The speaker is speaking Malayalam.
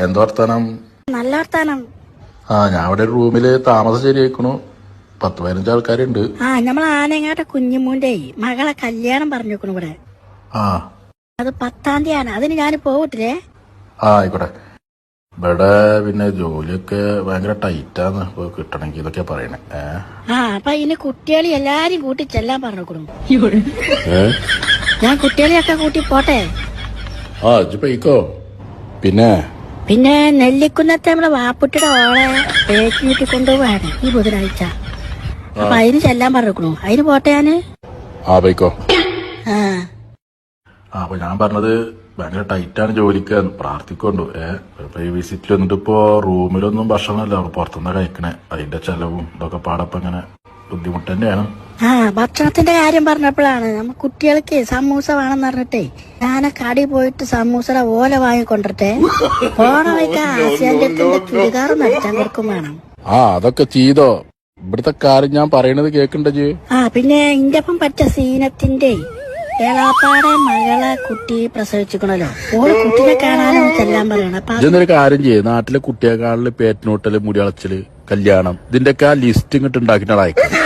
എന്താ വർത്താനം? നല്ല വർത്താനം. ഞാൻ ഇവിടെ ഒരു റൂമില് താമസം ശരിയാക്കണു. 10-15 ആൾക്കാരുണ്ട്. നമ്മളെ ആനങ്ങാട്ടെ കുഞ്ഞുമൂന്റെ മകളെ കല്യാണം പറഞ്ഞേക്കണു ഇവിടെ. അത് 10-ാം തീയതിയാണ്. അതിന് ഞാൻ പോകട്ടില്ലേ? ആയിക്കോട്ടെ. ഇവിടെ പിന്നെ ജോലിയൊക്കെ ഭയങ്കര ടൈറ്റാന്ന് കിട്ടണമെങ്കിൽ ഇതൊക്കെ പറയണേ. അപ്പൊ ഇനി കുട്ടികളെ എല്ലാരും കൂട്ടി ചെല്ലാൻ പറഞ്ഞേക്കണു. ഞാൻ കുട്ടികളെയൊക്കെ കൂട്ടി പോട്ടെ. പോയിക്കോ. പിന്നെ നെല്ലിക്കുന്നത്തെ നമ്മളെ വാപ്പുട്ടിയുടെ ഓളെ പേക്ക് വീട്ടിൽ കൊണ്ടുപോവാണ് ഈ ബുധനാഴ്ച. അപ്പൊ അതിന് ചെല്ലാൻ പറഞ്ഞേക്കണു. അതിന് പോട്ടെ ഞാന്. പോയിക്കോ. അപ്പൊ ഞാൻ പറഞ്ഞത് ഭയങ്കര ടൈറ്റാണ് ജോലിക്ക്. പ്രാർത്ഥിക്കൊണ്ടു. ഈ വിസിറ്റിൽ വന്നിട്ട് ഇപ്പോ റൂമിലൊന്നും ഭക്ഷണമല്ല, പുറത്തുനിന്ന് കഴിക്കണേ. അതിന്റെ ചെലവും ഇതൊക്കെ പാടപ്പം അങ്ങനെ ബുദ്ധിമുട്ട് തന്നെയാണ്. ഭക്ഷണത്തിന്റെ കാര്യം പറഞ്ഞപ്പോഴാണ് നമ്മ കുട്ടികൾക്ക് സമൂസ വേണമെന്ന് പറഞ്ഞിട്ടേ ഞാൻ കടി പോയിട്ട് സമൂസയുടെ ഓല വാങ്ങിക്കൊണ്ടിട്ടെ പോണ വയ്ക്കാൻ ആസിയാന്റെ ചുരിദാർ നടിച്ചാൻ കൊടുക്കും വേണം. അതൊക്കെ ചെയ്തോ. ഇവിടുത്തെ കാര്യം ഞാൻ പറയണത് കേക്കണ്ടേ? പിന്നെ ഇന്റപ്പം പറ്റ സീനത്തിന്റെ ഏളാപ്പാടെ മകളെ കുട്ടി പ്രസവിച്ചിക്കണല്ലോ. ഓള് കുട്ടിനെ കാണാനും ചെല്ലാൻ പറയണം. ഇതൊരു കാര്യം ചെയ്യും. നാട്ടിലെ കുട്ടിയെക്കാളില് പേറ്റിനോട്ടല്, മുടിയളച്ചില്, കല്യാണം, ഇതിന്റെ ഒക്കെ ആ ലിസ്റ്റ് ഇങ്ങോട്ട് ഉണ്ടാക്കിയിട്ട് അയക്കണം.